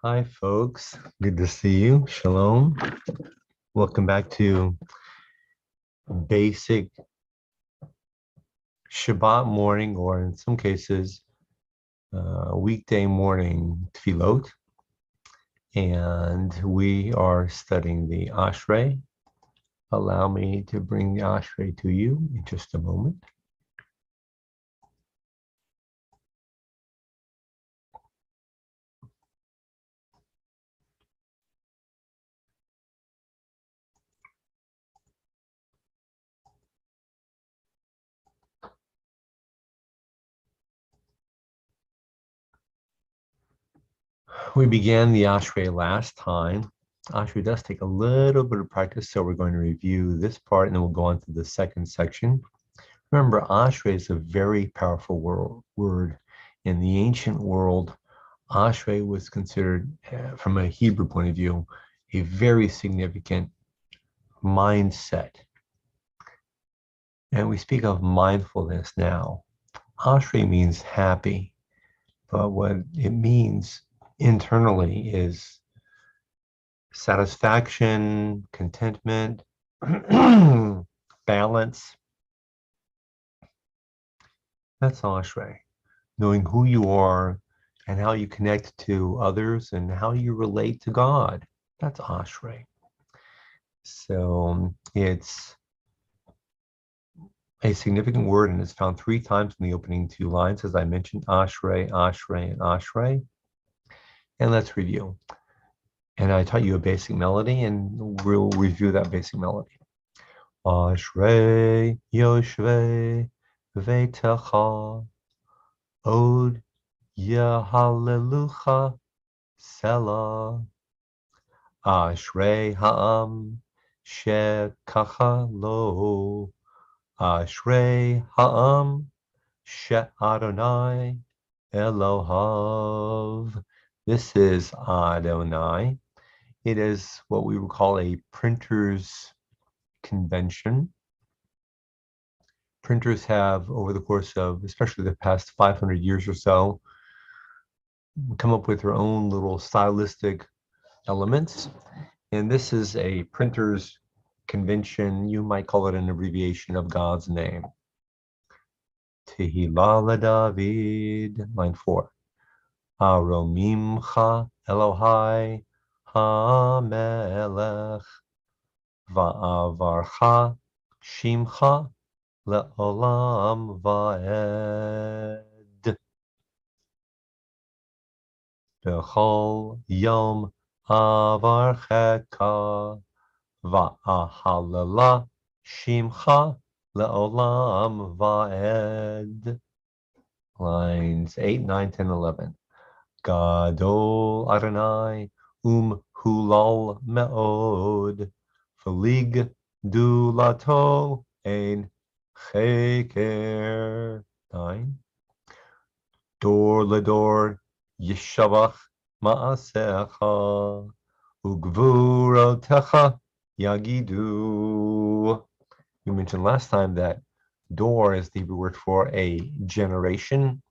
Hi, folks. Good to see you. Shalom. Welcome back to basic Shabbat morning, or in some cases, weekday morning tefillot. And we are studying the Ashrei. Allow me to bring the Ashrei to you in just a moment. We began the Ashrei last time. Ashrei does take a little bit of practice, so we're going to review this part and then we'll go on to the second section. Remember, Ashrei is a very powerful word. In the ancient world, Ashrei was considered, from a Hebrew point of view, a very significant mindset. And we speak of mindfulness now. Ashrei means happy, but what it means internally is satisfaction, contentment, balance. That's Ashrei. Knowing who you are and how you connect to others and how you relate to God. That's Ashrei. So it's a significant word and it's found 3 times in the opening 2 lines, as I mentioned, Ashrei, Ashrei, and Ashrei. And let's review. And I taught you a basic melody and we'll review that basic melody. Ashrei Yoshvei Veitecha Od Yehalelucha Selah. Ashrei ha'am shekacha lo. Ashrei ha'am she'Adonai Elohav. This is Adonai. It is what we would call a printer's convention. Printers have, over the course of especially the past 500 years or so, come up with their own little stylistic elements. And this is a printer's convention. You might call it an abbreviation of God's name. Tehillah David, line 4. Aromimcha Elohai HaMelech Va'avarcha Shimcha Le'olam Va'ed B'chol Yom Avarcheka Va'ahalala Shimcha Le'olam Va'ed. Lines 8, 9, 10, 11. Gadol Adonai Hulal Me'od V'lig Dulato Ein Cheker. 9. Dor Ledor Yishavach Ma'asecha Ugvurotecha Yagidu. We mentioned last time that dor is the Hebrew word for a generation.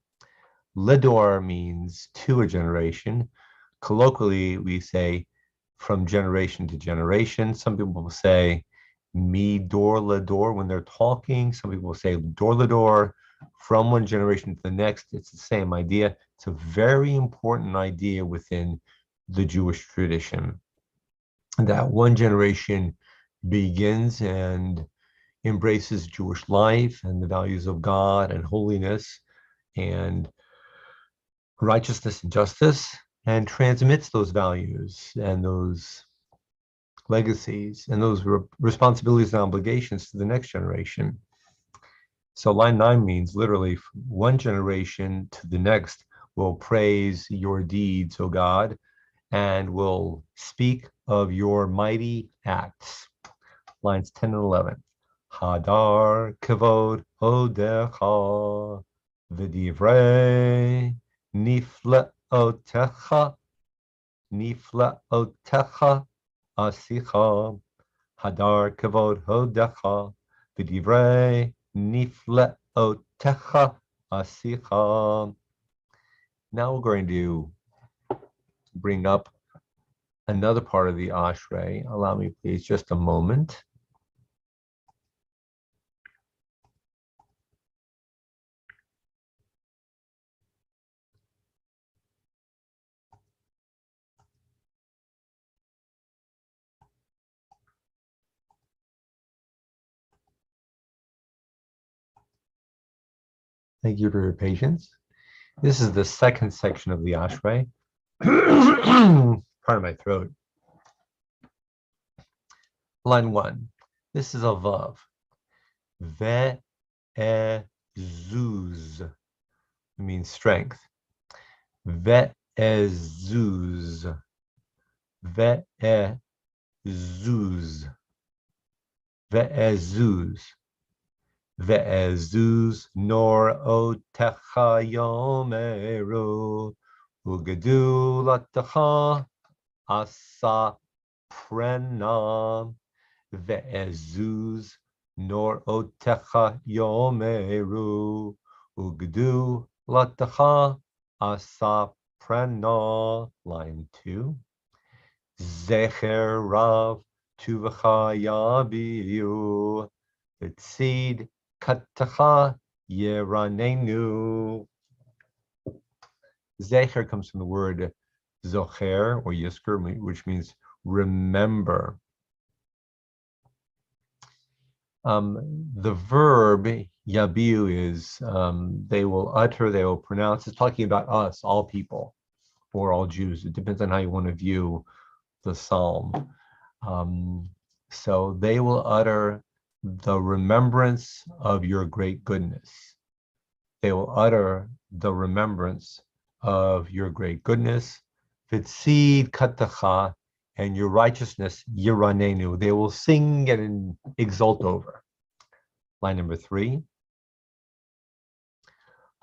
Ledor means to a generation. Colloquially, we say from generation to generation. Some people will say mi dor ledor when they're talking. Some people will say dor ledor, from one generation to the next. It's the same idea. It's a very important idea within the Jewish tradition that one generation begins and embraces Jewish life and the values of God and holiness and righteousness and justice, and transmits those values and those legacies and those responsibilities and obligations to the next generation. So line 9 means literally one generation to the next will praise your deeds, O God, and will speak of your mighty acts. Lines 10 and 11. Hadar kavod odecha v'divrei nifleotecha asicha. Hadar kavod odecha v'divrei nifleotecha asicha. Now we're going to bring up another part of the Ashrei. Allow me, please, just a moment. Thank you for your patience. This is the second section of the Ashrei. Pardon my throat. Line 1. This is a vav. Ve'ezuz. It means strength. Ve'ezuz. Ve'ezuz. Ve'ezuz. Ve'ezuz nor otecha yomeru. Ugedulatacha asa prenam. Ve'ezuz nor otecha yomeru. Ugedulatacha asa prenam. Line 2. Zecher rav tuvacha yabiu. V'tzid katacha yeranenu. Zecher comes from the word zocher or yisker, which means remember. The verb yabiu is they will utter, they will pronounce. It's talking about us, all people, or all Jews. It depends on how you want to view the psalm. So they will utter the remembrance of your great goodness. They will utter the remembrance of your great goodness. V'tzid katacha, and your righteousness, yiranenu. They will sing and exult over. Line number 3.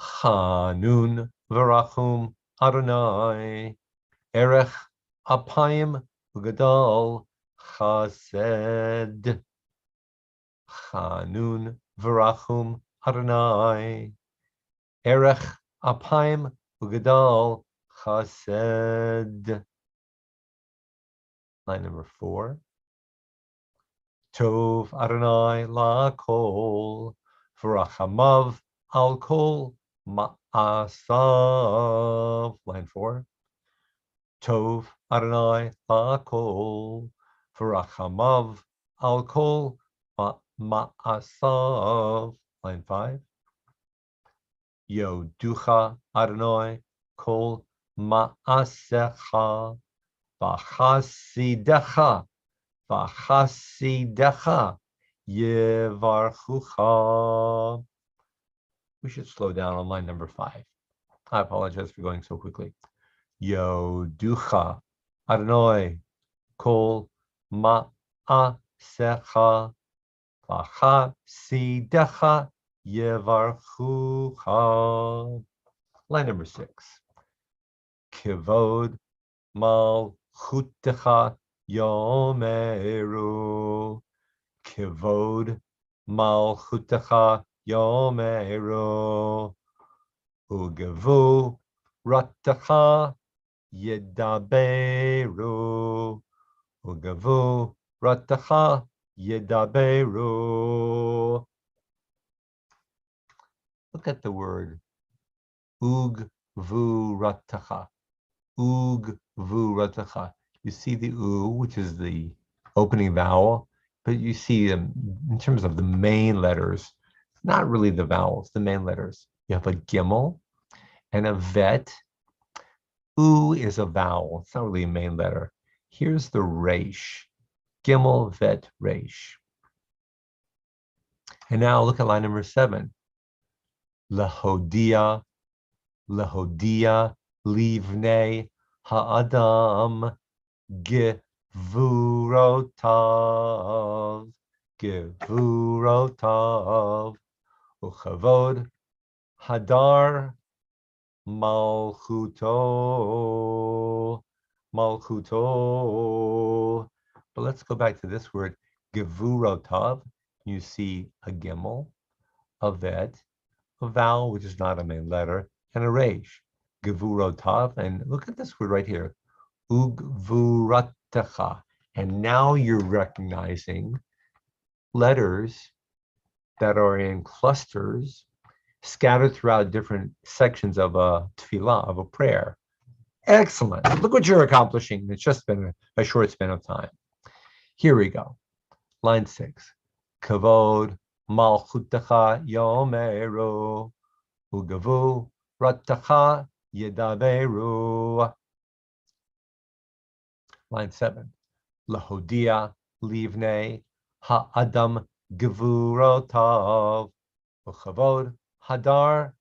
Chanun v'rachum Adonai, erech apayim v'gadol chased. Chanun v'rachum Adonai, erech apayim v'gadol chased. Line number 4. Tov Adonai la'kol, v'rachamav al kol ma'asav. Line 4. Tov Adonai la'kol, v'rachamav al kol ma'asav. Line 5. Yoducha Adonai kol ma'asecha, v'chasidecha yevarchucha. We should slow down on line number 5. I apologize for going so quickly. Yoducha Adonai kol ma'asecha, v'chasidecha yevarchucha. Line number 6. Kivod malchutecha yomeru. Kivod malchutecha yomeru. Ugevu ratecha yedaberu. Ugevu ratecha yedaberu. Look at the word ugvu ratecha. Ugvu ratecha. You see the u, which is the opening vowel, but you see in terms of the main letters, not really the vowels, the main letters. You have a gimel and a vet. U is a vowel. It's not really a main letter. Here's the resh. Gimel, vet, resh. And now look at line number 7. Lahodia, lahodia, livnei ha'adam, gevurotav, gevurotav, uchavod hadar malchuto, malchuto. But let's go back to this word, gevurotav. You see a gimel, a vet, a vowel, which is not a main letter, and a resh, gevurotav. And look at this word right here, ugvuratecha. And now you're recognizing letters that are in clusters scattered throughout different sections of a tefillah, of a prayer. Excellent. Look what you're accomplishing. It's just been a short span of time. Here we go. Line 6. Kavod malchutecha yomeru ugavu ratecha yedaberu. Line 7. Lahodia livne ha'adam gevurotav uchavod hadar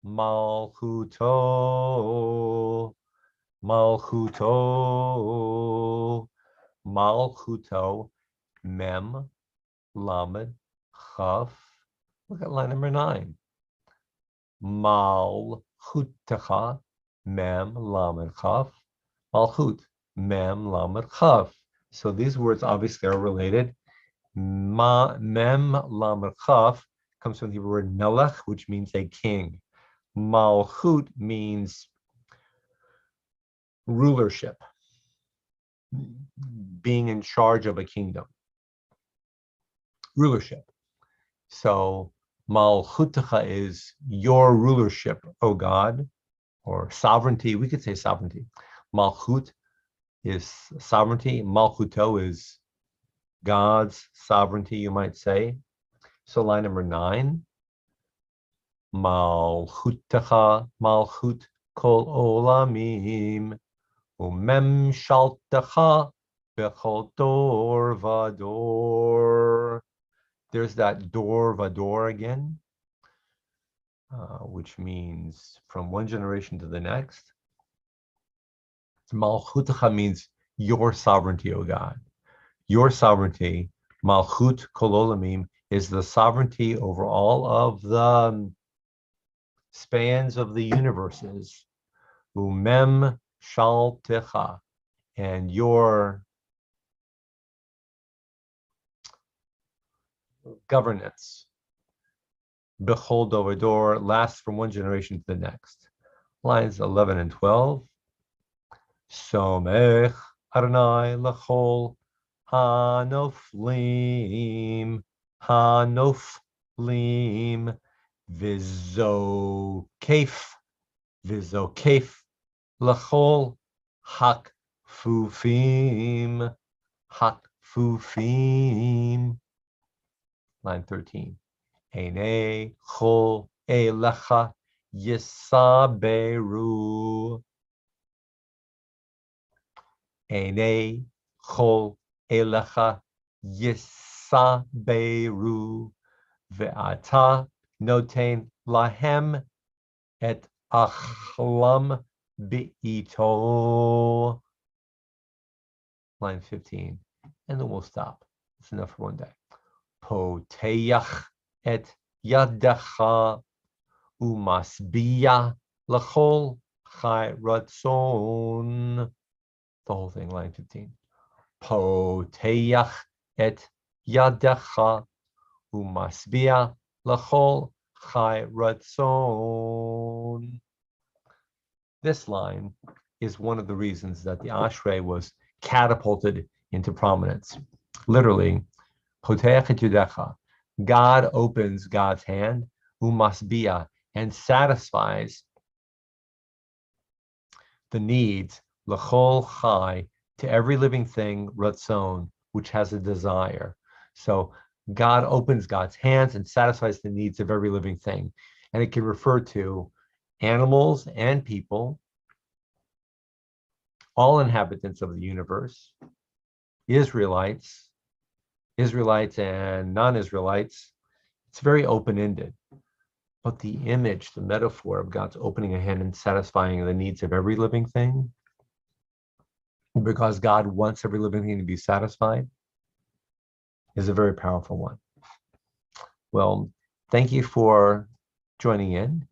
malchuto. Malchuto, mem, lamed, chaf. Look at line number 9. Malchutecha, mem, lamed, chaf. Malchut, mem, lamed, chaf. So these words obviously are related. Mem, lamed, chaf comes from the word melech, which means a king. Malchut means rulership, being in charge of a kingdom, rulership. So malchutecha is your rulership, O God, or sovereignty. We could say sovereignty. Malchut is sovereignty. Malchuto is God's sovereignty, you might say. So line number 9. Malchutecha, malchut kol olamim. Umem shaltecha bechol dor vador. There's that dor vador again, which means from one generation to the next. Malchutecha means your sovereignty, O God. Your sovereignty, malchut kol olamim, is the sovereignty over all of the spans of the universes. Umem shaltecha, and your governance, bechol dor, lasts from one generation to the next. Lines 11 and 12. Somech Adonai lechol hanoflim vizokef lechol hakfufim. Line 13. Einei chol elecha yisaberu. Einei chol elecha yisaberu. Ve'ata noten lahem et achlam bi'ito. Line 15. And then we'll stop. It's enough for one day. Poteach et yadecha umasbiya lechol chai ratzon. The whole thing, line 15. Poteach et yadecha umasbiya lechol chai ratzon. This line is one of the reasons that the Ashrei was catapulted into prominence. Literally, Poteach et yadecha, God opens God's hand, umasbiya, and satisfies the needs, lechol chai, to every living thing, ratzon, which has a desire. So God opens God's hands and satisfies the needs of every living thing. And it can refer to animals and people, all inhabitants of the universe, Israelites and non-Israelites. It's very open-ended. But the image, the metaphor of God's opening a hand and satisfying the needs of every living thing, because God wants every living thing to be satisfied, is a very powerful one. Well, thank you for joining in.